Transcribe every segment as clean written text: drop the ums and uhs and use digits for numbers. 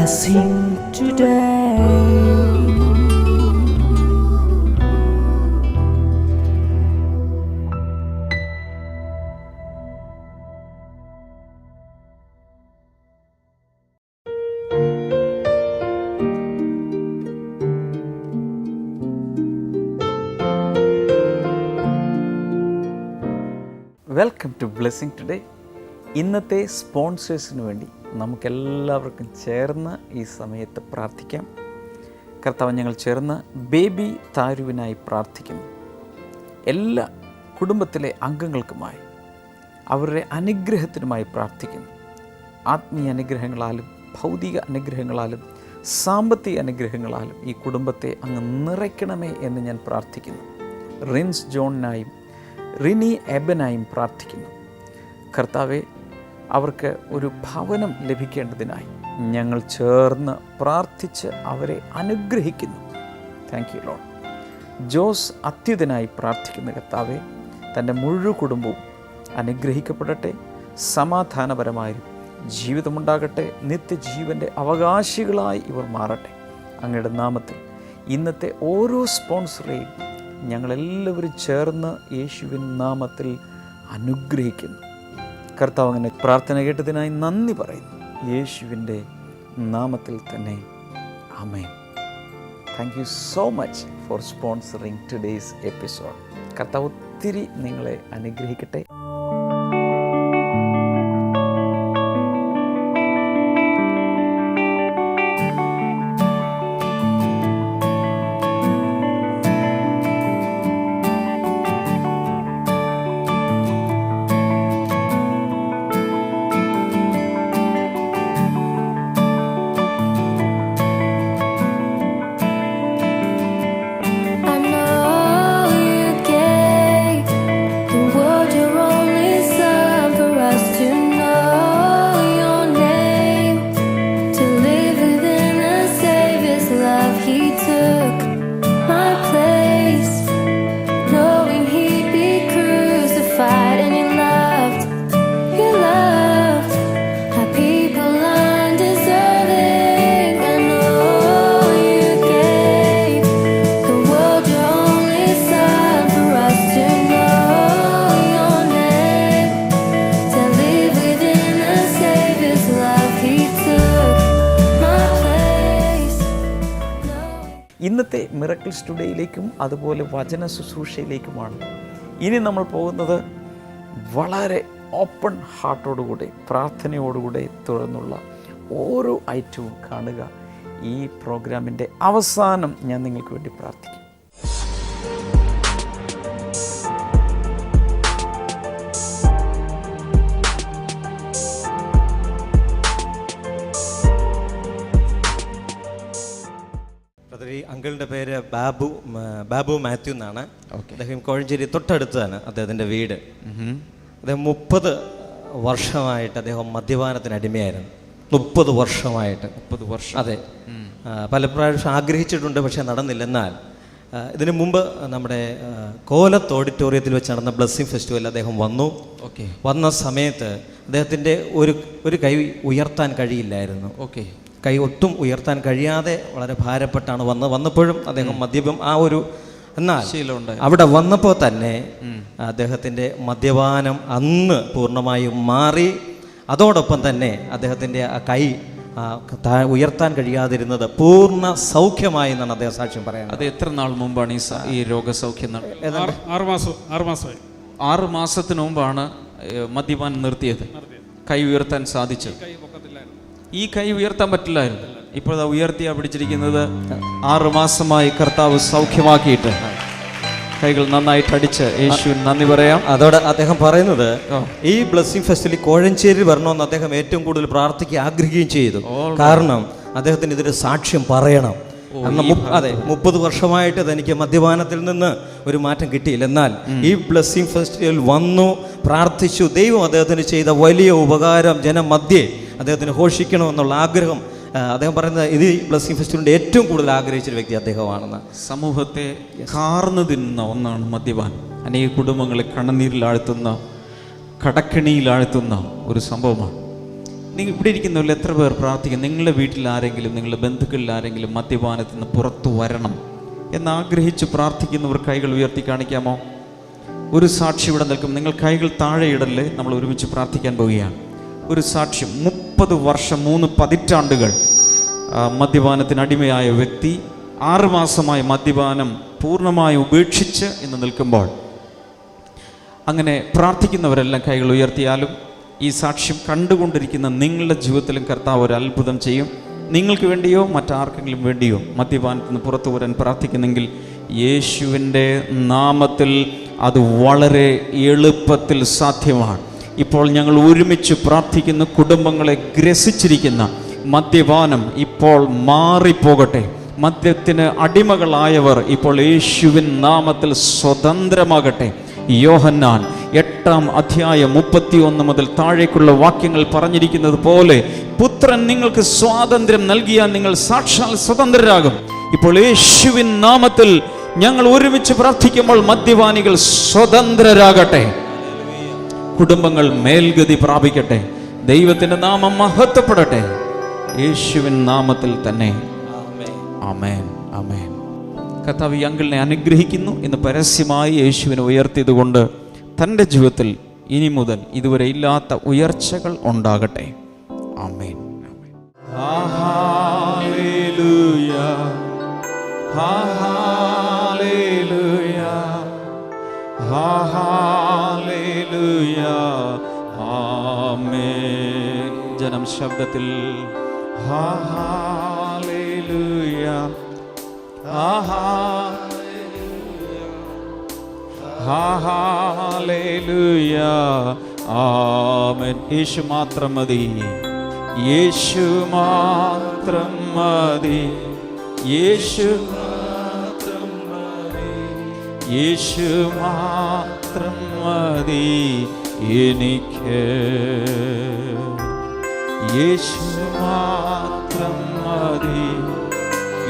blessing today. Welcome to blessing today. ഇന്നത്തെ സ്പോൺസേഴ്സിന് വേണ്ടി നമുക്കെല്ലാവർക്കും ചേർന്ന് ഈ സമയത്ത് പ്രാർത്ഥിക്കാം. കർത്താവ്, ഞങ്ങൾ ചേർന്ന് ബേബി താരുവിനായി പ്രാർത്ഥിക്കുന്നു. എല്ലാ കുടുംബത്തിലെ അംഗങ്ങൾക്കുമായി അവരുടെ അനുഗ്രഹത്തിനുമായി പ്രാർത്ഥിക്കുന്നു. ആത്മീയ അനുഗ്രഹങ്ങളാലും ഭൗതിക അനുഗ്രഹങ്ങളാലും സാമ്പത്തിക അനുഗ്രഹങ്ങളാലും ഈ കുടുംബത്തെ അങ്ങ് നിറയ്ക്കണമേ എന്ന് ഞാൻ പ്രാർത്ഥിക്കുന്നു. റിൻസ് ജോണിനായും റിനി എബനായും പ്രാർത്ഥിക്കുന്നു. കർത്താവെ, അവർക്ക് ഒരു ഭവനം ലഭിക്കേണ്ടതിനായി ഞങ്ങൾ ചേർന്ന് പ്രാർത്ഥിച്ച് അവരെ അനുഗ്രഹിക്കുന്നു. Thank you Lord. ജോസ് അത്യുതനായി പ്രാർത്ഥിക്കുന്ന കർത്താവെ, തൻ്റെ മുഴുവൻ കുടുംബവും അനുഗ്രഹിക്കപ്പെടട്ടെ, സമാധാനപരമായും ജീവിതമുണ്ടാകട്ടെ, നിത്യജീവൻ്റെ അവകാശികളായി ഇവർ മാറട്ടെ. അങ്ങയുടെ നാമത്തിൽ ഇന്നത്തെ ഓരോ സ്പോൺസറെയും ഞങ്ങളെല്ലാവരും ചേർന്ന് യേശുവിൻ നാമത്തിൽ അനുഗ്രഹിക്കുന്നു. കർത്താവ്, അങ്ങനെ പ്രാർത്ഥന കേട്ടതിനായി നന്ദി പറയുന്നു. യേശുവിൻ്റെ നാമത്തിൽ തന്നെ ആമേൻ. Thank you so much for sponsoring today's episode. കർത്താവ് ഒത്തിരി നിങ്ങളെ അനുഗ്രഹിക്കട്ടെ. ഇന്നത്തെ മിറക്കിൾസ് ടുഡേയിലേക്കും അതുപോലെ വചന ശുശ്രൂഷയിലേക്കുമാണ് ഇനി നമ്മൾ പോകുന്നത്. വളരെ ഓപ്പൺ ഹാർട്ടോടുകൂടെ പ്രാർത്ഥനയോടുകൂടെ തുറന്നുള്ള ഓരോ ഐറ്റവും കാണുക. ഈ പ്രോഗ്രാമിൻ്റെ അവസാനം ഞാൻ നിങ്ങൾക്ക് വേണ്ടി പ്രാർത്ഥിക്കും. അങ്കിളിൻ്റെ പേര് ബാബു മാത്യു എന്നാണ്. അദ്ദേഹം കോഴഞ്ചേരി തൊട്ടടുത്താണ് അദ്ദേഹത്തിൻ്റെ വീട്. അദ്ദേഹം 30 വർഷമായിട്ട് അദ്ദേഹം മദ്യപാനത്തിന് അടിമയായിരുന്നു. 30 വർഷമായിട്ട്. 30 വർഷം. അതെ. പല പ്രാവശ്യം ആഗ്രഹിച്ചിട്ടുണ്ട്, പക്ഷേ നടന്നില്ല. എന്നാൽ ഇതിനു മുമ്പ് നമ്മുടെ കോലത്ത് ഓഡിറ്റോറിയത്തിൽ വെച്ച് നടന്ന ബ്ലെസ്സിങ് ഫെസ്റ്റിവൽ അദ്ദേഹം വന്നു. വന്ന സമയത്ത് അദ്ദേഹത്തിൻ്റെ ഒരു കൈ ഉയർത്താൻ കഴിയില്ലായിരുന്നു. കൈ ഒട്ടും ഉയർത്താൻ കഴിയാതെ വളരെ ഭാരപ്പെട്ടാണ് വന്നപ്പോഴും അദ്ദേഹം മദ്യപം എന്നാൽ അവിടെ വന്നപ്പോൾ തന്നെ അദ്ദേഹത്തിൻ്റെ മദ്യപാനം അന്ന് പൂർണ്ണമായും മാറി. അതോടൊപ്പം തന്നെ അദ്ദേഹത്തിൻ്റെ ആ കൈ ഉയർത്താൻ കഴിയാതിരുന്നത് പൂർണ്ണ സൗഖ്യമായി എന്നാണ് അദ്ദേഹം സാക്ഷ്യം പറയുന്നത്. അത് എത്ര നാൾ മുമ്പാണ് ഈ രോഗസൗഖ്യം? 6 മാസത്തിന് മുമ്പാണ് മദ്യപാനം നിർത്തിയത്. കൈ ഉയർത്താൻ സാധിച്ചു. ഈ കൈ ഉയർത്താൻ പറ്റില്ലായിരുന്നു. ഇപ്പോൾ ഉയർത്തിയാ പിടിച്ചിരിക്കുന്നത്. 6 മാസമായി കർത്താവ് സൗഖ്യമാക്കിയിട്ട് കൈകൾ നന്നായിട്ട് അടിച്ച് യേശുവിന് നന്ദി പറയാം. അതോടെ അദ്ദേഹം പറയുന്നത് ഈ ബ്ലെസ്സിങ് ഫെസ്റ്റിവലിൽ കോഴഞ്ചേരി വരണമെന്ന് അദ്ദേഹം ഏറ്റവും കൂടുതൽ പ്രാർത്ഥിക്കുക ആഗ്രഹിക്കുകയും ചെയ്തു. കാരണം അദ്ദേഹത്തിന് ഇതിന് സാക്ഷ്യം പറയണം. അതെ, 30 വർഷമായിട്ട് തനിക്ക് മദ്യപാനത്തിൽ നിന്ന് ഒരു മാറ്റം കിട്ടിയില്ല. എന്നാൽ ഈ ബ്ലെസ്സിങ് ഫെസ്റ്റിവൽ വന്നു, പ്രാർത്ഥിച്ചു. ദൈവം അദ്ദേഹത്തിന് ചെയ്ത വലിയ ഉപകാരം ജനമധ്യേ അദ്ദേഹത്തിന് ഘോഷിക്കണമെന്നുള്ള ആഗ്രഹം അദ്ദേഹം പറയുന്നത് ഇത് ബ്ലെസ്സിങ് ഫെസ്റ്റിവലിൻ്റെ ഏറ്റവും കൂടുതൽ ആഗ്രഹിച്ചൊരു വ്യക്തി അദ്ദേഹമാണെന്ന്. സമൂഹത്തെ കാർന്നു തിന്നുന്ന ഒന്നാണ് മദ്യപാനം. അനേക കുടുംബങ്ങളെ കണ്ണുനീരിലാഴ്ത്തുന്ന, കടക്കെണിയിലാഴ്ത്തുന്ന ഒരു സംഭവമാണ്. നിങ്ങൾ ഇവിടെ ഇരിക്കുന്നവരിൽ എത്ര പേർ പ്രാർത്ഥിക്കും നിങ്ങളുടെ വീട്ടിൽ ആരെങ്കിലും, നിങ്ങളുടെ ബന്ധുക്കളിൽ ആരെങ്കിലും മദ്യപാനത്തിൽ നിന്ന് പുറത്തു വരണം എന്നാഗ്രഹിച്ച് പ്രാർത്ഥിക്കുന്നവർ കൈകൾ ഉയർത്തി കാണിക്കാമോ? ഒരു സാക്ഷി ഇവിടെ നിൽക്കും. നിങ്ങൾ കൈകൾ താഴെ ഇടല്ലേ, നമ്മൾ ഒരുമിച്ച് പ്രാർത്ഥിക്കാൻ പോവുകയാണ്. ഒരു സാക്ഷ്യം, 30 വർഷം 3 പതിറ്റാണ്ടുകൾ മദ്യപാനത്തിന് അടിമയായ വ്യക്തി 6 മാസമായി മദ്യപാനം പൂർണ്ണമായി ഉപേക്ഷിച്ച് ഇന്ന് നിൽക്കുമ്പോൾ, അങ്ങനെ പ്രാർത്ഥിക്കുന്നവരെല്ലാം കൈകൾ ഉയർത്തിയാലും ഈ സാക്ഷ്യം കണ്ടുകൊണ്ടിരിക്കുന്ന നിങ്ങളുടെ ജീവിതത്തിലും കർത്താവ് ഒരു അത്ഭുതം ചെയ്യും. നിങ്ങൾക്ക് വേണ്ടിയോ മറ്റാർക്കെങ്കിലും വേണ്ടിയോ മദ്യപാനത്തിൽ നിന്ന് പുറത്തു വരാൻ പ്രാർത്ഥിക്കുന്നെങ്കിൽ യേശുവിൻ്റെ നാമത്തിൽ അത് വളരെ എളുപ്പത്തിൽ സാധ്യമാണ്. ഇപ്പോൾ ഞങ്ങൾ ഒരുമിച്ച് പ്രാർത്ഥിക്കുന്ന കുടുംബങ്ങളെ ഗ്രസിച്ചിരിക്കുന്ന മദ്യപാനം ഇപ്പോൾ മാറിപ്പോകട്ടെ. മദ്യത്തിന് അടിമകളായവർ ഇപ്പോൾ യേശുവിൻ നാമത്തിൽ സ്വതന്ത്രമാകട്ടെ. യോഹന്നാൻ 8-ാം അധ്യായം 31 മുതൽ താഴേക്കുള്ള വാക്യങ്ങൾ പറഞ്ഞിരിക്കുന്നത് പോലെ പുത്രൻ നിങ്ങൾക്ക് സ്വാതന്ത്ര്യം നൽകിയാൽ നിങ്ങൾ സാക്ഷാൽ സ്വതന്ത്രരാകും. ഇപ്പോൾ യേശുവിൻ നാമത്തിൽ ഞങ്ങൾ ഒരുമിച്ച് പ്രാർത്ഥിക്കുമ്പോൾ മദ്യപാനികൾ സ്വതന്ത്രരാകട്ടെ, കുടുംബങ്ങൾ മേൽഗതി പ്രാപിക്കട്ടെ, ദൈവത്തിൻ്റെ നാമം മഹത്വപ്പെടട്ടെ. യേശുവിൻ നാമത്തിൽ തന്നെ ആമേൻ, ആമേൻ. കർത്താവ് ഈ അങ്കിളിനെ അനുഗ്രഹിക്കുന്നു. ഇന്ന് പരസ്യമായി യേശുവിനെ ഉയർത്തിയതുകൊണ്ട് തൻ്റെ ജീവിതത്തിൽ ഇനി മുതൽ ഇതുവരെ ഇല്ലാത്ത ഉയർച്ചകൾ ഉണ്ടാകട്ടെ. ആമേൻ, ആമേൻ. ഹല്ലേലൂയ, ഹല്ലേലൂയ, ഹല്ലേലൂയ, ആമേൻ. ജനം ശബ്ദത്തിൽ ഹല്ലേലൂയ, ഹല്ലേലൂയ, ആമേൻ. യേശു മാത്രം മതി, യേശു മാത്രം മതി, യേശു മാത്രം മതി, യേശു മാത്രം മതി എനിക്ക്, യേശു മാത്രം മതി,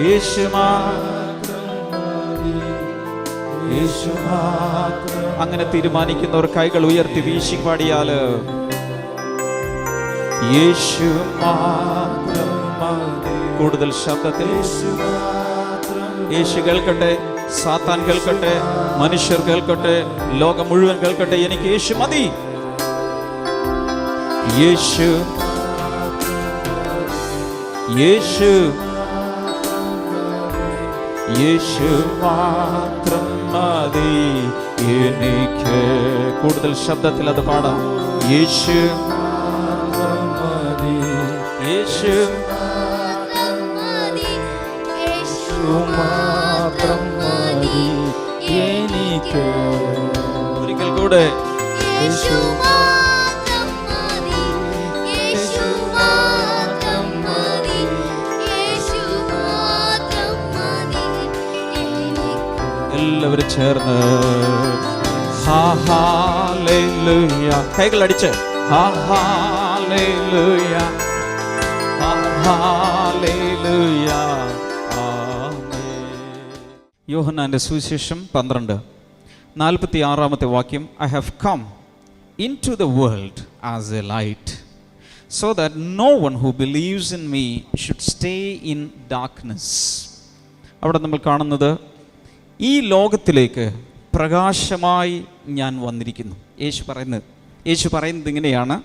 യേശു മാത്രം മതി, യേശു മാത്രം. അങ്ങനെ തീരുമാനിക്കുന്നവർ കൈകൾ ഉയർത്തി വീശി പാടിയാല് യേശു മാത്രം മതി. കൂടുതൽ ശബ്ദത്തിൽ യേശു കേൾക്കട്ടെ, സാത്താൻ കേൾക്കട്ടെ, മനുഷ്യർ കേൾക്കട്ടെ, ലോകം മുഴുവൻ കേൾക്കട്ടെ, എനിക്ക് യേശു മതി. യേശു, യേശു, യേശു മാത്രം മതി എനിക്ക്. കൂടുതൽ ശബ്ദത്തിൽ അത് പാടാം. യേശു മതി, യേശു മാത്രം മതി എനിക്ക്. ഒരിക്കൽ കൂടെ യേശു മാത്രം മതി, യേശു മാത്രം മതി, യേശു മാത്രം മതി എനിക്ക്. എല്ലാവരും ചേർന്ന് ഹല്ലേലൂയ, കൈകൾ അടിച്ച് ഹല്ലേലൂയ, ഹല്ലേലൂയ. യോഹന്നാന്റെ സുവിശേഷം 12:46 വാക്യം. I have come into the world as a light, so that no one who believes in me should stay in darkness. അവിടെ നമ്മൾ കാണുന്നത് ഈ ലോകത്തിലേക്ക് പ്രകാശമായി ഞാൻ വന്നിരിക്കുന്നു. യേശു പറയുന്നത് ഇങ്ങനെയാണ്,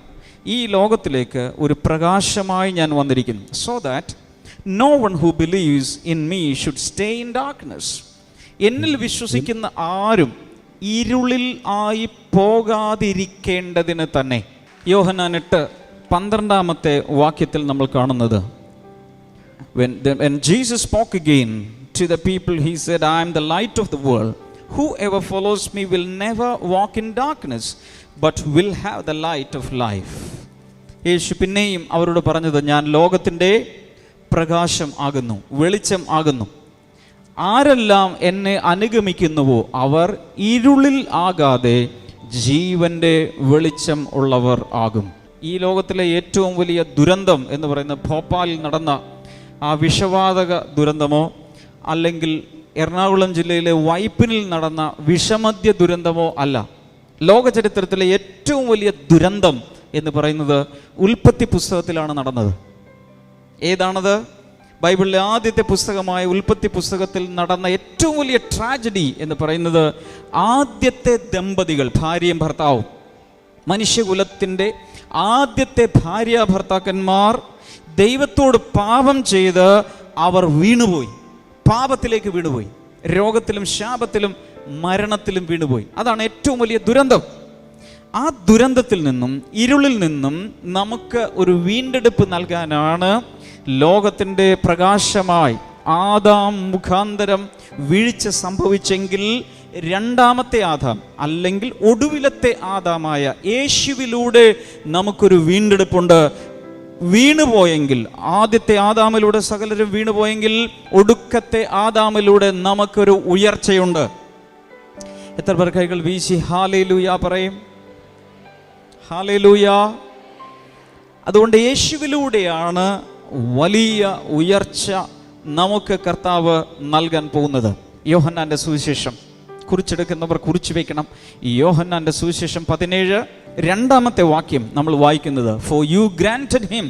ഈ ലോകത്തിലേക്ക് ഒരു പ്രകാശമായി ഞാൻ വന്നിരിക്കുന്നു. So that no one who believes in me should stay in darkness. എന്നിൽ വിശ്വസിക്കുന്ന ആരും ഇരുളിൽ ആയി പോകാതിരിക്കേണ്ടതിന് തന്നെ. യോഹന്നാൻ 8:12 വാക്യത്തിൽ നമ്മൾ കാണുന്നത്, when Jesus spoke again to the people, he said, I am the light of the world. Whoever follows me will never walk in darkness, but will have the light of life. യേശു പിന്നെയും അവരോട് പറഞ്ഞത്, ഞാൻ ലോകത്തിൻ്റെ പ്രകാശം ആകുന്നു, വെളിച്ചം ആകുന്നു. ആരെല്ലാം എന്നെ അനുഗമിക്കുന്നുവോ അവർ ഇരുളിൽ ആകാതെ ജീവന്റെ വെളിച്ചം ഉള്ളവർ ആകും. ഈ ലോകത്തിലെ ഏറ്റവും വലിയ ദുരന്തം എന്ന് പറയുന്നത് ഭോപ്പാലിൽ നടന്ന ആ വിഷവാതക ദുരന്തമോ അല്ലെങ്കിൽ എറണാകുളം ജില്ലയിലെ വൈപ്പിനിൽ നടന്ന വിഷമദ്യ ദുരന്തമോ അല്ല. ലോക ചരിത്രത്തിലെ ഏറ്റവും വലിയ ദുരന്തം എന്ന് പറയുന്നത് ഉൽപ്പത്തി പുസ്തകത്തിലാണ് നടന്നത്. ഏതാണത്? ബൈബിളിലെ ആദ്യത്തെ പുസ്തകമായ ഉൽപ്പത്തി പുസ്തകത്തിൽ നടന്ന ഏറ്റവും വലിയ ട്രാജഡി എന്ന് പറയുന്നത് ആദ്യത്തെ ദമ്പതികൾ, ഭാര്യയും ഭർത്താവും, മനുഷ്യകുലത്തിൻ്റെ ആദ്യത്തെ ഭാര്യ ഭർത്താക്കന്മാർ ദൈവത്തോട് പാപം ചെയ്ത് അവർ വീണുപോയി, പാപത്തിലേക്ക് വീണുപോയി, രോഗത്തിലും ശാപത്തിലും മരണത്തിലും വീണുപോയി. അതാണ് ഏറ്റവും വലിയ ദുരന്തം. ആ ദുരന്തത്തിൽ നിന്നും ഇരുളിൽ നിന്നും നമുക്ക് ഒരു വീണ്ടെടുപ്പ് നൽകാനാണ് ലോകത്തിൻ്റെ പ്രകാശമായി ആദാം മുഖാന്തരം വീഴ്ച സംഭവിച്ചെങ്കിൽ രണ്ടാമത്തെ ആദാം അല്ലെങ്കിൽ ഒടുവിലത്തെ ആദാമായ യേശുവിലൂടെ നമുക്കൊരു വീണ്ടെടുപ്പുണ്ട്. വീണുപോയെങ്കിൽ, ആദ്യത്തെ ആദാമിലൂടെ സകലരും വീണുപോയെങ്കിൽ ഒടുക്കത്തെ ആദാമിലൂടെ നമുക്കൊരു ഉയർച്ചയുണ്ട്. എത്ര പേർ കൈകൾ വീശി ഹല്ലേലൂയ പറയും? ഹല്ലേലൂയ. അതുകൊണ്ട് യേശുവിലൂടെയാണ് വലിയ ഉയർച്ച നമുക്ക് കർത്താവ് നൽകാൻ പോകുന്നത്. യോഹന്നാന്റെ സുവിശേഷം കുറിച്ചെടുക്കുന്നവർ കുറിച്ചു വെക്കണം. ഈ യോഹന്നാന്റെ സുവിശേഷം 17 വാക്യം നമ്മൾ വായിക്കുന്നത്, For you granted him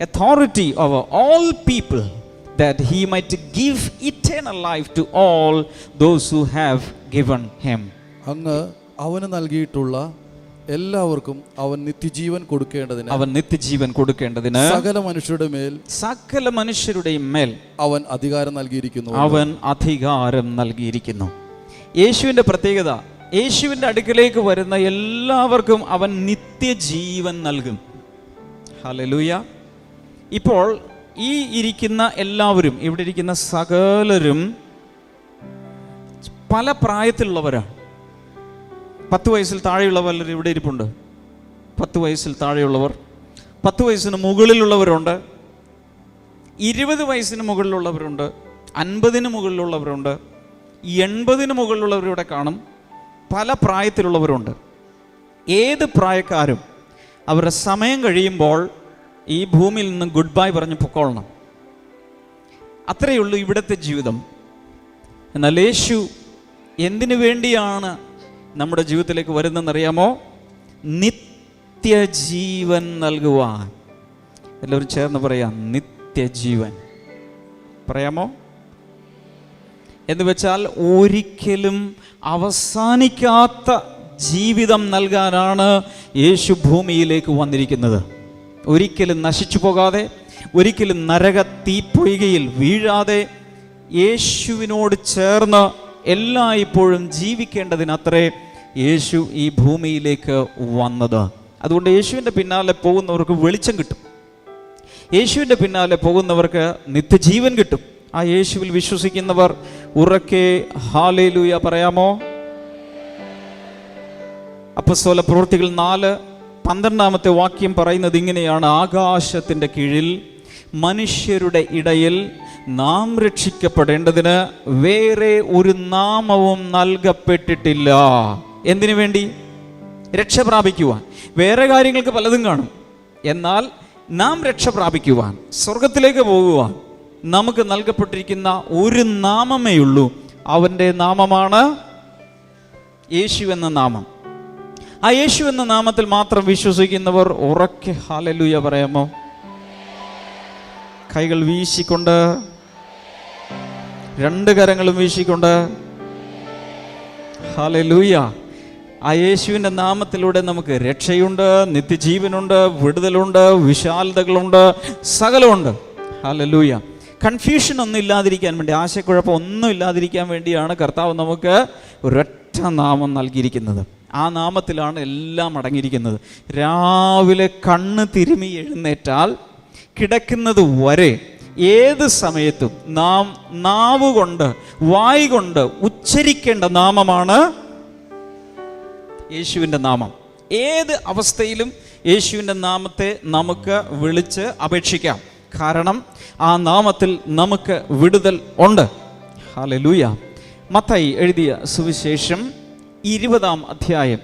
authority over all people, that he might give eternal life to all those who have given him. അങ്ങ് അവന് നൽകിയിട്ടുള്ള എല്ലാവർക്കും അവൻ നിത്യജീവൻ കൊടുക്കേണ്ടതിന് സകല മനുഷ്യരുടെയും മേൽ അവൻ അധികാരം നൽകിയിരിക്കുന്നു. യേശുവിന്റെ പ്രത്യേകത, യേശുവിന്റെ അടുക്കലേക്ക് വരുന്ന എല്ലാവർക്കും അവൻ നിത്യജീവൻ നൽകും. ഹല്ലേലൂയ. ഇപ്പോൾ ഈ ഇരിക്കുന്ന എല്ലാവരും, ഇവിടെ ഇരിക്കുന്ന സകലരും പല പ്രായത്തിലുള്ളവരാണ്. 10 വയസ്സിൽ താഴെയുള്ള പലരും ഇവിടെ ഇരിപ്പുണ്ട്. 10 വയസ്സിൽ താഴെയുള്ളവർ, 10 വയസ്സിന് മുകളിലുള്ളവരുണ്ട്, 20 വയസ്സിന് മുകളിലുള്ളവരുണ്ട്, 50 മുകളിലുള്ളവരുണ്ട്, 80 മുകളിലുള്ളവരിവിടെ കാണും. പല പ്രായത്തിലുള്ളവരുണ്ട്. ഏത് പ്രായക്കാരും അവരുടെ സമയം കഴിയുമ്പോൾ ഈ ഭൂമിയിൽ നിന്ന് ഗുഡ് ബൈ പറഞ്ഞ് പൊക്കോളണം. അത്രയേ ഉള്ളൂ ഇവിടുത്തെ ജീവിതം. എന്നാൽ യേശു എന്തിനു വേണ്ടിയാണ് നമ്മുടെ ജീവിതത്തിലേക്ക് വരുന്നതെന്നറിയാമോ? നിത്യജീവൻ നൽകുവാൻ. എല്ലാവരും ചേർന്ന് പറയാം, നിത്യജീവൻ. പറയാമോ? എന്ന് വെച്ചാൽ ഒരിക്കലും അവസാനിക്കാത്ത ജീവിതം നൽകാനാണ് യേശു ഭൂമിയിലേക്ക് വന്നിരിക്കുന്നത്. ഒരിക്കലും നശിച്ചു പോകാതെ, ഒരിക്കലും നരക തീപ്പൊയ്കയിൽ വീഴാതെ യേശുവിനോട് ചേർന്ന് എല്ലായ്പ്പോഴും ജീവിക്കേണ്ടതിനത്രേ യേശു ഈ ഭൂമിയിലേക്ക് വന്നത്. അതുകൊണ്ട് യേശുവിൻ്റെ പിന്നാലെ പോകുന്നവർക്ക് വെളിച്ചം കിട്ടും. യേശുവിൻ്റെ പിന്നാലെ പോകുന്നവർക്ക് നിത്യജീവൻ കിട്ടും. ആ യേശുവിൽ വിശ്വസിക്കുന്നവർ ഉറക്കെ ഹല്ലേലൂയ പറയാമോ? അപ്പോസ്തല പ്രവൃത്തികൾ 4:12 വാക്യം പറയുന്നത് ഇങ്ങനെയാണ്, ആകാശത്തിൻ്റെ കീഴിൽ മനുഷ്യരുടെ ഇടയിൽ നാം രക്ഷിക്കപ്പെടേണ്ടതിന് വേറെ ഒരു നാമവും നൽകപ്പെട്ടിട്ടില്ല. എന്തിനു വേണ്ടി? രക്ഷ പ്രാപിക്കുവാൻ. വേറെ കാര്യങ്ങൾക്ക് പലതും കാണും. എന്നാൽ നാം രക്ഷ പ്രാപിക്കുവാൻ, സ്വർഗത്തിലേക്ക് പോകുവാൻ നമുക്ക് നൽകപ്പെട്ടിരിക്കുന്ന ഒരു നാമമേ ഉള്ളൂ. അവൻ്റെ നാമമാണ് യേശു എന്ന നാമം. ആ യേശു എന്ന നാമത്തിൽ മാത്രം വിശ്വസിക്കുന്നവർ ഉറക്കെ ഹല്ലേലൂയ പറയാമോ? കൈകൾ വീശിക്കൊണ്ട്, 2 കരങ്ങളും വീശിക്കൊണ്ട് ഹല്ലേലൂയ. ആ യേശുവിൻ്റെ നാമത്തിലൂടെ നമുക്ക് രക്ഷയുണ്ട്, നിത്യജീവനുണ്ട്, വിടുതലുണ്ട്, വിശാലതകളുണ്ട്, സകലമുണ്ട്. ഹല്ലേലൂയ. കൺഫ്യൂഷൻ ഒന്നും ഇല്ലാതിരിക്കാൻ വേണ്ടി, ആശയക്കുഴപ്പം ഒന്നും ഇല്ലാതിരിക്കാൻ വേണ്ടിയാണ് കർത്താവ് നമുക്ക് ഒരൊറ്റ നാമം നൽകിയിരിക്കുന്നത്. ആ നാമത്തിലാണ് എല്ലാം അടങ്ങിയിരിക്കുന്നത്. രാവിലെ കണ്ണ് തിരുമി എഴുന്നേറ്റാൽ കിടക്കുന്നത് വരെ ഏത് സമയത്തും നാം നാവുകൊണ്ട്, വായ് കൊണ്ട് ഉച്ചരിക്കേണ്ട നാമമാണ് യേശുവിൻ്റെ നാമം. ഏത് അവസ്ഥയിലും യേശുവിൻ്റെ നാമത്തെ നമുക്ക് വിളിച്ച് അപേക്ഷിക്കാം. കാരണം ആ നാമത്തിൽ നമുക്ക് വിടുതൽ ഉണ്ട്. ഹല്ലേലൂയ. മത്തായി എഴുതിയ സുവിശേഷം 20-ാം അധ്യായം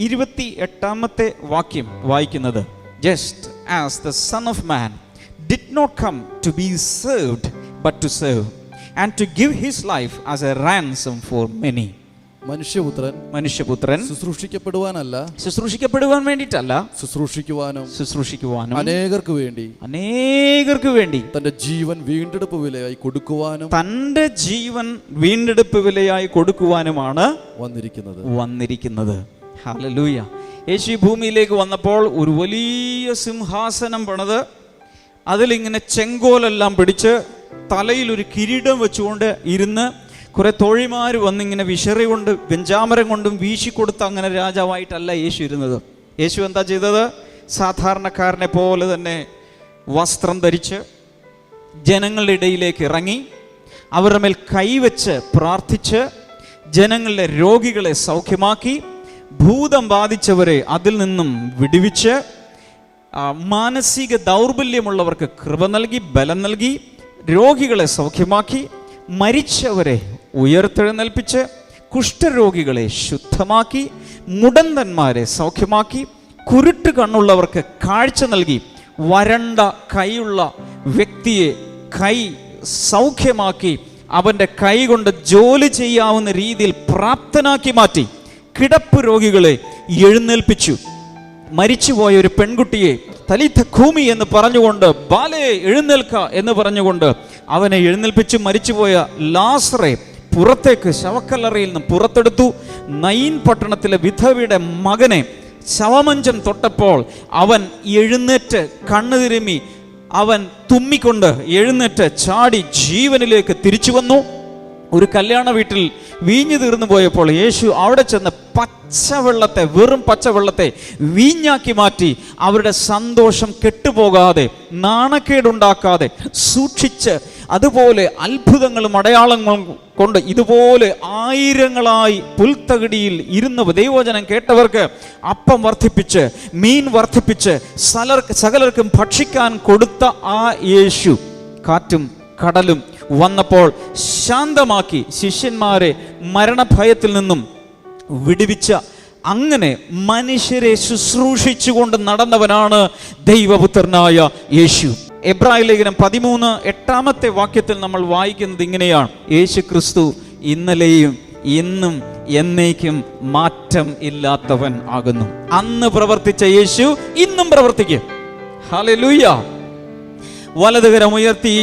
28-ാമത്തെ വാക്യം വായിക്കുന്നത്, just as the son of man did not come to be served but to serve and to give his life as a ransom for many. മനുഷ്യപുത്രൻ ശുശ്രൂഷിക്കപ്പെടുവാൻ വേണ്ടിയിട്ടല്ല, ശുശ്രൂഷിക്കുവാനും അനേകർക്ക് വേണ്ടി തന്റെ ജീവൻ വീണ്ടെടുപ്പ് വിലയായി കൊടുക്കുവാനുമാണ് വന്നിരിക്കുന്നത്. ഹല്ലേലൂയ. യേശു ഭൂമിയിലേക്ക് വന്നപ്പോൾ ഒരു വലിയ സിംഹാസനം പണിത് അതിലിങ്ങനെ ചെങ്കോലെല്ലാം പിടിച്ച് തലയിൽ ഒരു കിരീടം വെച്ചുകൊണ്ട് ഇരുന്ന് കുറെ തോഴിമാർ വന്നിങ്ങനെ വിശറി കൊണ്ട് വെഞ്ചാമരം കൊണ്ടും വീശിക്കൊടുത്ത് അങ്ങനെ രാജാവായിട്ടല്ല യേശു ഇരുന്നത്. യേശു എന്താ ചെയ്തത്? സാധാരണക്കാരനെ പോലെ തന്നെ വസ്ത്രം ധരിച്ച് ജനങ്ങളുടെ ഇടയിലേക്ക് ഇറങ്ങി അവരുടെ മേൽ കൈവച്ച് പ്രാർത്ഥിച്ച് ജനങ്ങളുടെ രോഗികളെ സൗഖ്യമാക്കി, ഭൂതം ബാധിച്ചവരെ അതിൽ നിന്നും വിടുവിച്ച്, മാനസിക ദൗർബല്യമുള്ളവർക്ക് കൃപ നൽകി, ബലം നൽകി, രോഗികളെ സൗഖ്യമാക്കി, മരിച്ചവരെ ഉയർത്തെഴുന്നേൽപ്പിച്ച്, കുഷ്ഠരോഗികളെ ശുദ്ധമാക്കി, മുടന്തന്മാരെ സൗഖ്യമാക്കി, കുരുട്ട് കണ്ണുള്ളവർക്ക് കാഴ്ച നൽകി, വരണ്ട കൈയുള്ള വ്യക്തിയെ കൈ സൗഖ്യമാക്കി അവൻ്റെ കൈ കൊണ്ട് ജോലി ചെയ്യാവുന്ന രീതിയിൽ പ്രാപ്തനാക്കി മാറ്റി, കിടപ്പ് രോഗികളെ എഴുന്നേൽപ്പിച്ചു, മരിച്ചുപോയ ഒരു പെൺകുട്ടിയെ തലീഥ ഖൂമി എന്ന് പറഞ്ഞുകൊണ്ട്, ബാലേ എഴുന്നേൽക്ക എന്ന് പറഞ്ഞുകൊണ്ട് അവനെ എഴുന്നേൽപ്പിച്ചു. മരിച്ചുപോയ ലാസറെ പുറത്തേക്ക് ശവക്കല്ലറയിൽ നിന്ന് പുറത്തെടുത്തു. നയീൻ പട്ടണത്തിലെ വിധവയുടെ മകനെ ശവമഞ്ചം തൊട്ടപ്പോൾ അവൻ എഴുന്നേറ്റ് കണ്ണു തിരുമ്മി, അവൻ തുമ്മിക്കൊണ്ട് എഴുന്നേറ്റ് ചാടി ജീവനിലേക്ക് തിരിച്ചു വന്നു. ഒരു കല്യാണ വീട്ടിൽ വീഞ്ഞു തീർന്നു പോയപ്പോൾ യേശു അവിടെ ചെന്ന് പച്ചവെള്ളത്തെ, വെറും പച്ചവെള്ളത്തെ വീഞ്ഞാക്കി മാറ്റി അവരുടെ സന്തോഷം കെട്ടുപോകാതെ, നാണക്കേടുണ്ടാക്കാതെ സൂക്ഷിച്ച്, അതുപോലെ അത്ഭുതങ്ങളും അടയാളങ്ങളും കൊണ്ട് ഇതുപോലെ ആയിരങ്ങളായി പുൽത്തകിടിയിൽ ഇരുന്ന ദൈവവചനം കേട്ടവർക്ക് അപ്പം വർദ്ധിപ്പിച്ച്, മീൻ വർദ്ധിപ്പിച്ച് സകലർക്കും ഭക്ഷിക്കാൻ കൊടുത്ത ആ യേശു കാറ്റും കടലും വന്നപ്പോൾ ശാന്തമാക്കി ശിഷ്യന്മാരെ മരണഭയത്തിൽ നിന്നും വിടുവിച്ച, അങ്ങനെ മനുഷ്യരെ ശുശ്രൂഷിച്ചുകൊണ്ട് നടന്നവനാണ് ദൈവപുത്രനായ യേശു. എബ്രായ ലേഖനം 13:8 വാക്യത്തിൽ നമ്മൾ വായിക്കുന്നത് ഇങ്ങനെയാണ്: യേശു ക്രിസ്തു ഇന്നലെയും ഇന്നും എന്നേക്കും മാറ്റം ഇല്ലാത്തവൻ ആകുന്നു. അന്ന് പ്രവർത്തിച്ച യേശു ഇന്നും പ്രവർത്തിക്കും. ഹല്ലേലൂയ. വലതുകരം ഉയർത്തി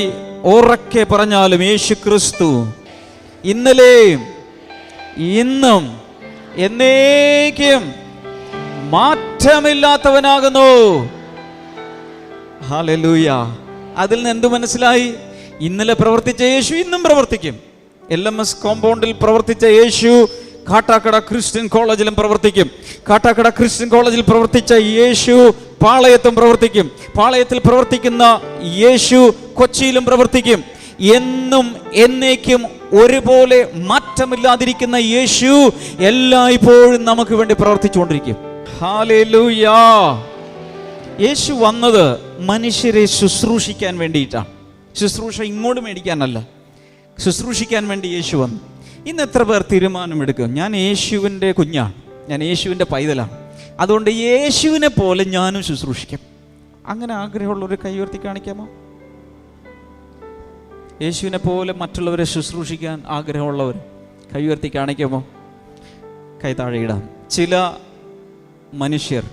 ഉറക്കെ പറഞ്ഞാലും യേശു ക്രിസ്തു ഇന്നലെയും ഇന്നും എന്നേക്കും മാറ്റമില്ലാത്തവനാകുന്നു. ഹല്ലേലൂയ. അതിൽ നിന്ന് എന്ത് മനസ്സിലായി? ഇന്നലെ പ്രവർത്തിച്ച യേശു ഇന്നും പ്രവർത്തിക്കും. LMS കോമ്പൗണ്ടിൽ പ്രവർത്തിച്ച യേശു കാട്ടാക്കട ക്രിസ്ത്യൻ കോളേജിലും പ്രവർത്തിക്കും. കാട്ടാക്കട ക്രിസ്ത്യൻ കോളേജിൽ പ്രവർത്തിച്ച യേശു പാളയത്തും പ്രവർത്തിക്കും. പാളയത്തിൽ പ്രവർത്തിക്കുന്ന യേശു കൊച്ചിയിലും പ്രവർത്തിക്കും. എന്നും എന്നേക്കും ഒരുപോലെ മാറ്റമില്ലാതിരിക്കുന്ന യേശു എല്ലായ്പ്പോഴും നമുക്ക് വേണ്ടി പ്രവർത്തിച്ചുകൊണ്ടിരിക്കും. ഹല്ലേലൂയ. യേശു വന്നത് മനുഷ്യരെ ശുശ്രൂഷിക്കാൻ വേണ്ടിയിട്ടാണ്. ശുശ്രൂഷ ഇങ്ങോട്ട് മേടിക്കാനല്ല, ശുശ്രൂഷിക്കാൻ വേണ്ടി യേശു വന്നു. ഇന്ന് എത്ര പേർ തീരുമാനമെടുക്കും, ഞാൻ യേശുവിൻ്റെ കുഞ്ഞാണ്, ഞാൻ യേശുവിൻ്റെ പൈതലാണ്, അതുകൊണ്ട് യേശുവിനെ പോലെ ഞാനും ശുശ്രൂഷിക്കാം? അങ്ങനെ ആഗ്രഹമുള്ളവർ കൈ ഉയർത്തി കാണിക്കാമോ? യേശുവിനെ പോലെ മറ്റുള്ളവരെ ശുശ്രൂഷിക്കാൻ ആഗ്രഹമുള്ളവർ കൈ ഉയർത്തി കാണിക്കാമോ? കൈ താഴെ ഇടാം. ചില മനുഷ്യർ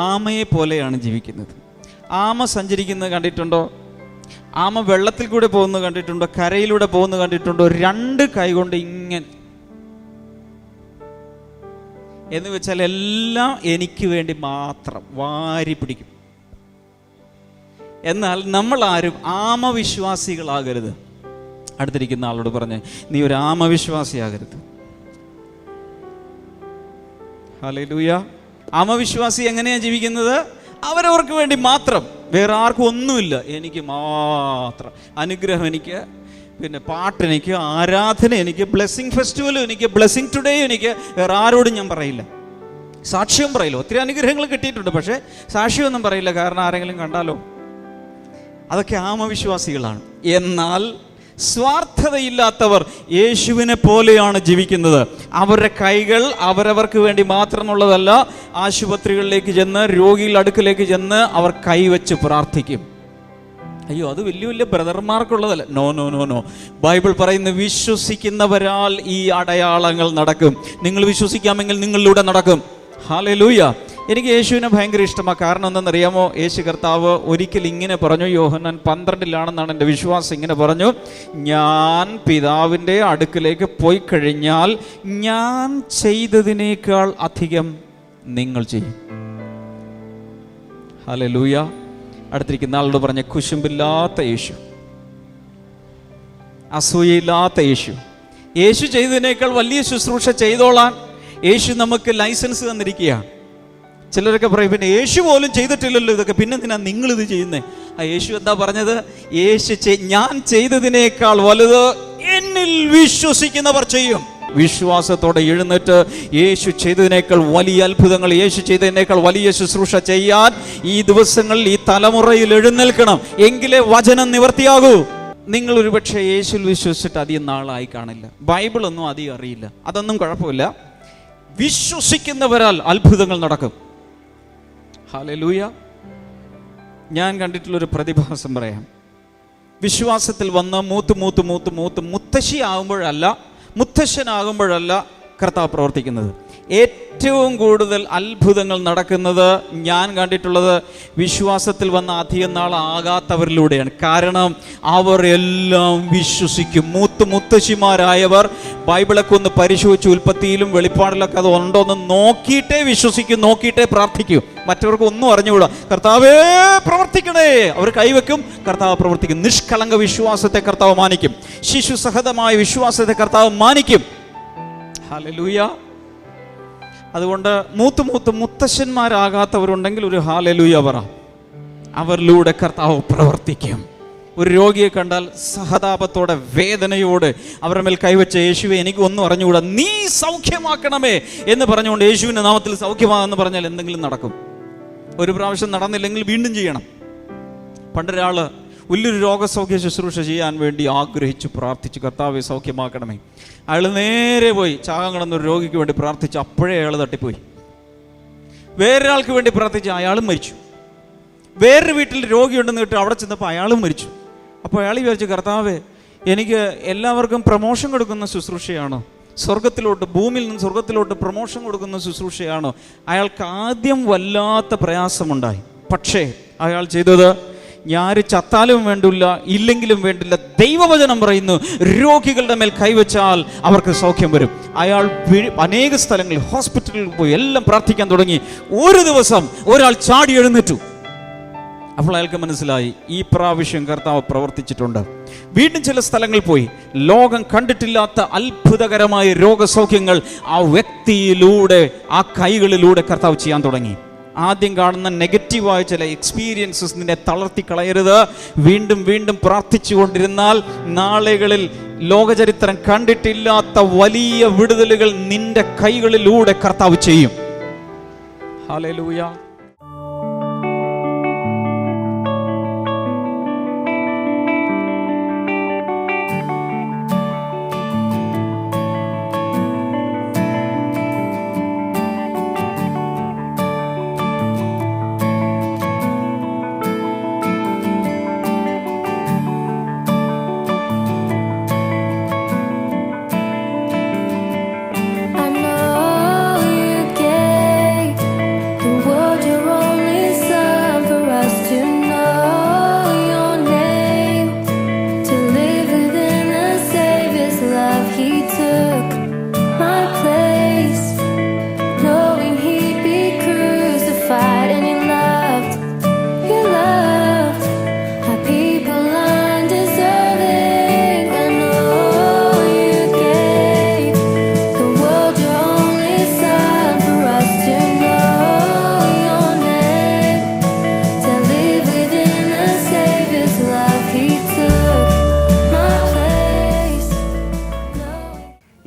ആമയെ പോലെയാണ് ജീവിക്കുന്നത്. ആമ സഞ്ചരിക്കുന്നത് കണ്ടിട്ടുണ്ടോ? ആമ വെള്ളത്തിൽ കൂടെ പോകുന്നത് കണ്ടിട്ടുണ്ടോ? കരയിലൂടെ പോകുന്നത് കണ്ടിട്ടുണ്ടോ? 2 കൈ കൊണ്ട് ഇങ്ങനെ എന്ന് വെച്ചാൽ എല്ലാം എനിക്ക് വേണ്ടി മാത്രം വാരി പിടിക്കും. എന്നാൽ നമ്മൾ ആരും ആമവിശ്വാസികളാകരുത്. അടുത്തിരിക്കുന്ന ആളോട് പറഞ്ഞ്, നീ ഒരു ആമവിശ്വാസിയാകരുത്. ഹല്ലേലൂയ. ആമവിശ്വാസി എങ്ങനെയാ ജീവിക്കുന്നത്? അവരവർക്ക് വേണ്ടി മാത്രം, വേറെ ആർക്കും ഒന്നുമില്ല, എനിക്ക് മാത്രം. അനുഗ്രഹം എനിക്ക്, പിന്നെ പാട്ട് എനിക്ക്, ആരാധന എനിക്ക്, ബ്ലെസ്സിങ് ഫെസ്റ്റിവലും എനിക്ക്, ബ്ലെസ്സിങ് ടുഡേയും എനിക്ക്, വേറെ ആരോടും ഞാൻ പറയില്ല, സാക്ഷ്യം പറയില്ല. ഒത്തിരി അനുഗ്രഹങ്ങൾ കിട്ടിയിട്ടുണ്ട്, പക്ഷേ സാക്ഷ്യമൊന്നും പറയില്ല, കാരണം ആരെങ്കിലും കണ്ടാലോ. അതൊക്കെ ആമവിശ്വാസികളാണ്. എന്നാൽ സ്വാർത്ഥതയില്ലാത്തവർ യേശുവിനെ പോലെയാണ് ജീവിക്കുന്നത്. അവരുടെ കൈകൾ അവരവർക്ക് വേണ്ടി മാത്രമുള്ളതല്ല. ആശുപത്രികളിലേക്ക് ചെന്ന്, രോഗികളുടെ അടുക്കിലേക്ക് ചെന്ന് അവർ കൈവച്ച് പ്രാർത്ഥിക്കും. അയ്യോ അത് വലിയ വലിയ ബ്രദർമാർക്കുള്ളതല്ല. No no no no. Bible പറയുന്ന വിശ്വസിക്കുന്നവരാൽ ഈ അടയാളങ്ങൾ നടക്കും. നിങ്ങൾ വിശ്വസിക്കാമെങ്കിൽ നിങ്ങളിലൂടെ നടക്കും. ഹല്ലേലൂയ. എനിക്ക് യേശുവിനെ ഭയങ്കര ഇഷ്ടമാണ്. കാരണം എന്തെന്നറിയാമോ? യേശു കർത്താവ് ഒരിക്കൽ ഇങ്ങനെ പറഞ്ഞു, യോഹന്നാൻ 12 എൻ്റെ വിശ്വാസം. ഇങ്ങനെ പറഞ്ഞു, ഞാൻ പിതാവിൻ്റെ അടുക്കിലേക്ക് പോയി കഴിഞ്ഞാൽ ഞാൻ ചെയ്തതിനേക്കാൾ അധികം നിങ്ങൾ ചെയ്യും. ഹല്ലേലൂയ. അടുത്തിരിക്കുന്ന ആളോട് പറഞ്ഞ, കുശുമ്പില്ലാത്ത യേശു, അസൂയയില്ലാത്ത യേശു, യേശു ചെയ്തതിനേക്കാൾ വലിയ ശുശ്രൂഷ ചെയ്തോളാൻ യേശു നമുക്ക് ലൈസൻസ് തന്നിരിക്കുകയാണ്. ചിലരൊക്കെ പറയും, പിന്നെ യേശു പോലും ചെയ്തിട്ടില്ലല്ലോ ഇതൊക്കെ, പിന്നെ എന്തിനാ നിങ്ങളിത് ചെയ്യുന്നത്? ആ യേശു എന്താ പറഞ്ഞത്? ഞാൻ ചെയ്തതിനേക്കാൾ വലുത് എന്നിൽ വിശ്വസിക്കുന്നവർ ചെയ്യും. വിശ്വാസത്തോടെ എഴുന്നേറ്റ് യേശു ചെയ്തതിനേക്കാൾ വലിയ അത്ഭുതങ്ങൾ, യേശു ചെയ്തതിനേക്കാൾ വലിയ ശുശ്രൂഷ ചെയ്യാൻ ഈ ദിവസങ്ങളിൽ ഈ തലമുറയിൽ എഴുന്നേൽക്കണം. എങ്കിലേ വചനം നിവർത്തിയാകൂ. നിങ്ങൾ ഒരുപക്ഷെ യേശുവിൽ വിശ്വസിച്ചിട്ട് അധികം നാളായി കാണില്ല, ബൈബിളൊന്നും അധികം അറിയില്ല, അതൊന്നും കുഴപ്പമില്ല. വിശ്വസിക്കുന്നവരാൽ അത്ഭുതങ്ങൾ നടക്കും. ഹല്ലേലൂയ. ഞാൻ കണ്ടിട്ടുള്ളൊരു പ്രതിഭാസം പറയാം. വിശ്വാസത്തിൽ വന്ന് മൂത്ത് മുത്തശ്ശനാകുമ്പോഴല്ല കർത്താവ് പ്രവർത്തിക്കുന്നത്. ഏറ്റവും കൂടുതൽ അത്ഭുതങ്ങൾ നടക്കുന്നത് ഞാൻ കണ്ടിട്ടുള്ളത് വിശ്വാസത്തിൽ വന്ന അധികം നാളാകാത്തവരിലൂടെയാണ്. കാരണം അവർ എല്ലാം വിശ്വസിക്കും. മുത്തശ്ശിമാരായവർ ബൈബിളൊക്കെ ഒന്ന് പരിശോധിച്ച് ഉൽപ്പത്തിയിലും വെളിപ്പാടിലൊക്കെ അത് ഉണ്ടോയെന്ന് നോക്കിയിട്ടേ വിശ്വസിക്കും, നോക്കിയിട്ടേ പ്രാർത്ഥിക്കും. മറ്റവർക്ക് ഒന്നും അറിഞ്ഞുകൂടാ. കർത്താവേ പ്രവർത്തിക്കണേ, അവർ കൈവെക്കും, കർത്താവ് പ്രവർത്തിക്കും. നിഷ്കളങ്ക വിശ്വാസത്തെ കർത്താവ് മാനിക്കും. ശിശു സഹജമായ വിശ്വാസത്തെ കർത്താവ് മാനിക്കും. ഹല്ലേലൂയ. അതുകൊണ്ട് മുത്തശ്ശന്മാരാകാത്തവരുണ്ടെങ്കിൽ ഒരു ഹല്ലേലൂയ പറ. അവരിലൂടെ കർത്താവ് പ്രവർത്തിക്കും. ഒരു രോഗിയെ കണ്ടാൽ സഹതാപത്തോടെ വേദനയോടെ അവരുടെ മേൽ കൈവച്ച, യേശുവെ എനിക്ക് ഒന്നും അറിഞ്ഞുകൂടാ, നീ സൗഖ്യമാക്കണമേ എന്ന് പറഞ്ഞുകൊണ്ട് യേശുവിൻ്റെ നാമത്തിൽ സൗഖ്യമാകുമെന്ന് പറഞ്ഞാൽ എന്തെങ്കിലും നടക്കും. ഒരു പ്രാവശ്യം നടന്നില്ലെങ്കിൽ വീണ്ടും ചെയ്യണം. പണ്ടൊരാള് വലിയൊരു രോഗസൗഖ്യ ശുശ്രൂഷ ചെയ്യാൻ വേണ്ടി ആഗ്രഹിച്ചു പ്രാർത്ഥിച്ചു, കർത്താവെ സൗഖ്യമാക്കണമേ. അയാൾ നേരെ പോയി ചാകാൻ കിടന്നൊരു രോഗിക്ക് വേണ്ടി പ്രാർത്ഥിച്ചു. അപ്പോഴേ അയാൾ തട്ടിപ്പോയി. വേറൊരാൾക്ക് വേണ്ടി പ്രാർത്ഥിച്ചു, അയാളും മരിച്ചു. വേറൊരു വീട്ടിൽ രോഗിയുണ്ടെന്ന് കേട്ട് അവിടെ ചെന്നപ്പോൾ അയാളും മരിച്ചു. അപ്പോൾ അയാൾ വിചാരിച്ചു, കർത്താവേ എനിക്ക് എല്ലാവർക്കും പ്രമോഷൻ കൊടുക്കുന്ന ശുശ്രൂഷയാണോ? സ്വർഗത്തിലോട്ട്, ഭൂമിയിൽ നിന്ന് സ്വർഗത്തിലോട്ട് പ്രമോഷൻ കൊടുക്കുന്ന ശുശ്രൂഷയാണോ? അയാൾക്ക് ആദ്യം വല്ലാത്ത പ്രയാസമുണ്ടായി. പക്ഷേ അയാൾ ചെയ്തത്, ഞാൻ ചത്താലും വേണ്ടില്ല ഇല്ലെങ്കിലും വേണ്ടില്ല, ദൈവവചനം പറയുന്നു രോഗികളുടെ മേൽ കൈവച്ചാൽ അവർക്ക് സൗഖ്യം വരും. അയാൾ അനേക സ്ഥലങ്ങളിൽ ഹോസ്പിറ്റലിൽ പോയി എല്ലാം പ്രാർത്ഥിക്കാൻ തുടങ്ങി. ഒരു ദിവസം ഒരാൾ ചാടി എഴുന്നേറ്റു. അപ്പോൾ അയാൾക്ക് മനസ്സിലായി, ഈ പ്രാവശ്യം കർത്താവ് പ്രവർത്തിച്ചിട്ടുണ്ട്. വീണ്ടും ചില സ്ഥലങ്ങളിൽ പോയി ലോകം കണ്ടിട്ടില്ലാത്ത അത്ഭുതകരമായ രോഗസൗഖ്യങ്ങൾ ആ വ്യക്തിയിലൂടെ, ആ കൈകളിലൂടെ കർത്താവ് ചെയ്യാൻ തുടങ്ങി. ആദ്യം കാണുന്ന നെഗറ്റീവായ ചില എക്സ്പീരിയൻസസ് നിന്നെ തളർത്തി കളയരുത്. വീണ്ടും വീണ്ടും പ്രാർത്ഥിച്ചു കൊണ്ടിരുന്നാൽ നാളുകളിൽ ലോകചരിത്രം കണ്ടിട്ടില്ലാത്ത വലിയ വിടുതലുകൾ നിന്റെ കൈകളിലൂടെ കർത്താവ് ചെയ്യും. ഹല്ലേലൂയ.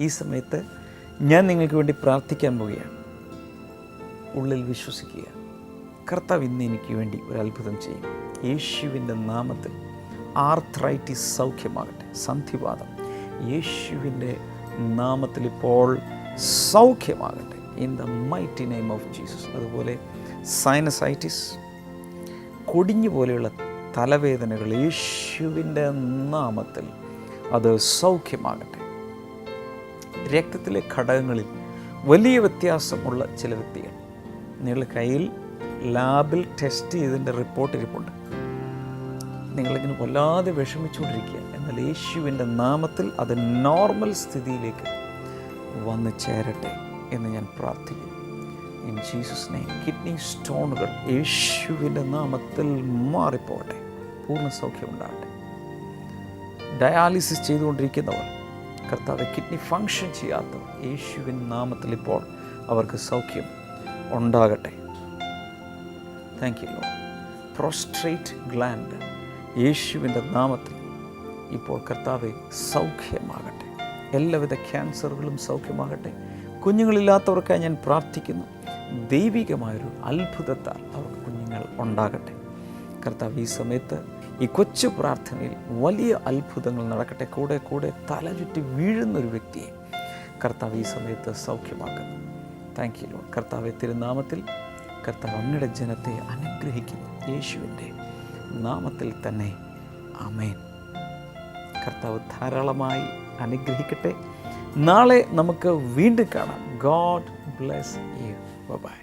ഈ സമയത്ത് ഞാൻ നിങ്ങൾക്ക് വേണ്ടി പ്രാർത്ഥിക്കാൻ പോവുകയാണ്. ഉള്ളിൽ വിശ്വസിക്കുക, കർത്താവ് ഇന്ന് എനിക്ക് വേണ്ടി ഒരു അത്ഭുതം ചെയ്യും. യേശുവിൻ്റെ നാമത്തിൽ ആർത്രൈറ്റിസ് സൗഖ്യമാകട്ടെ. സന്ധിവാതം യേശുവിൻ്റെ നാമത്തിൽ ഇപ്പോൾ സൗഖ്യമാകട്ടെ. In the mighty name of Jesus. അതുപോലെ സൈനസൈറ്റിസ്, കൊടിഞ്ഞു പോലെയുള്ള തലവേദനകൾ യേശുവിൻ്റെ നാമത്തിൽ അത് സൗഖ്യമാകട്ടെ. രക്തത്തിലെ ഘടകങ്ങളിൽ വലിയ വ്യത്യാസമുള്ള ചില വ്യക്തികൾ, നിങ്ങളുടെ കയ്യിൽ ലാബിൽ ടെസ്റ്റ് ചെയ്തതിൻ്റെ റിപ്പോർട്ട് ഇരിപ്പുണ്ട്. നിങ്ങളിങ്ങനെ വല്ലാതെ വിഷമിച്ചുകൊണ്ടിരിക്കുക. എന്നാൽ യേശുവിൻ്റെ നാമത്തിൽ അത് നോർമൽ സ്ഥിതിയിലേക്ക് വന്ന് ചേരട്ടെ എന്ന് ഞാൻ പ്രാർത്ഥിക്കുന്നു. In Jesus name. കിഡ്നി സ്റ്റോണുകൾ യേശുവിൻ്റെ നാമത്തിൽ മാറിപ്പോകട്ടെ, പൂർണ്ണ സൗഖ്യം ഉണ്ടാകട്ടെ. ഡയാലിസിസ് ചെയ്തുകൊണ്ടിരിക്കുന്നവർ, കർത്താവ് കിഡ്നി ഫങ്ഷൻ ചെയ്യാത്തവർ, യേശുവിൻ്റെ നാമത്തിൽ ഇപ്പോൾ അവർക്ക് സൗഖ്യം ഉണ്ടാകട്ടെ. Thank you Lord. Prostate gland യേശുവിൻ്റെ നാമത്തിൽ ഇപ്പോൾ കർത്താവെ സൗഖ്യമാകട്ടെ. എല്ലാവിധ ക്യാൻസറുകളും സൗഖ്യമാകട്ടെ. കുഞ്ഞുങ്ങളില്ലാത്തവർക്കായി ഞാൻ പ്രാർത്ഥിക്കുന്നു. ദൈവികമായൊരു അത്ഭുതത്താൽ അവർക്ക് കുഞ്ഞുങ്ങൾ ഉണ്ടാകട്ടെ. കർത്താവ് ഈ സമയത്ത് ഈ കൊച്ചു പ്രാർത്ഥനയിൽ വലിയ അത്ഭുതങ്ങൾ നടക്കട്ടെ. കൂടെ കൂടെ തലചുറ്റി വീഴുന്നൊരു വ്യക്തിയെ കർത്താവ് ഈ സമയത്ത് സൗഖ്യമാക്കുന്നു. Thank you Lord. കർത്താവെ തിരുനാമത്തിൽ കർത്താവ് അങ്ങയുടെ ജനത്തെ അനുഗ്രഹിക്കുന്നു. യേശുവിൻ്റെ നാമത്തിൽ തന്നെ ആമേൻ. കർത്താവ് ധാരാളമായി അനുഗ്രഹിക്കട്ടെ. നാളെ നമുക്ക് വീണ്ടും കാണാം. God bless you. Bye.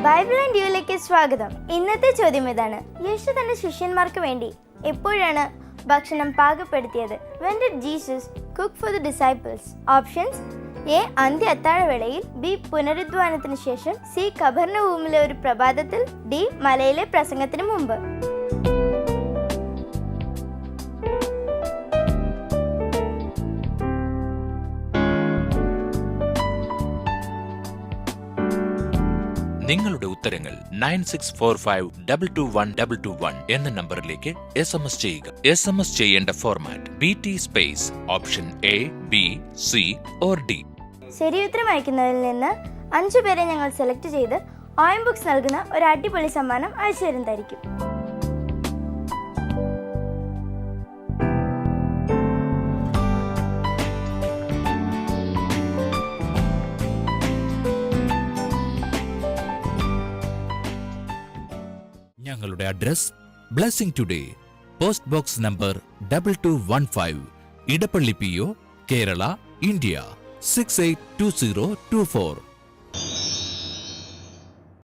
Bible and യുയിലേക്ക് സ്വാഗതം. ഇന്നത്തെ ചോദ്യം ഇതാണ്: യേശു തന്റെ ശിഷ്യന്മാർക്ക് വേണ്ടി എപ്പോഴാണ് ഭക്ഷണം പാകപ്പെടുത്തിയത്? When did Jesus cook for the disciples? Options: A അന്ത്യ അത്താഴവേളയിൽ, ബി പുനരുദ്ധാനത്തിന് ശേഷം, സി കബർനഹൂമിലെ ഒരു പ്രഭാതത്തിൽ, ഡി മലയിലെ പ്രസംഗത്തിന് മുമ്പ്. നിങ്ങളുടെ ഉത്തരങ്ങൾ 9645221221 എന്ന നമ്പറിലേക്ക് SMS ചെയ്യുക. SMS ചെയ്യേണ്ട format BT space option A, B, C or D. ശരിയുത്തരം അയക്കുന്നതിൽ നിന്ന് 5 പേരെ ഞങ്ങൾ സെലക്ട് ചെയ്ത് ഓയം ബുക്സ് നൽകുന്ന ഒരു അടിപൊളി സമ്മാനം അയച്ചു തരുന്നതായിരിക്കും. ഞങ്ങളുടെ address: blessing today, post box number 2215, Edappally PO, Kerala, India 682024.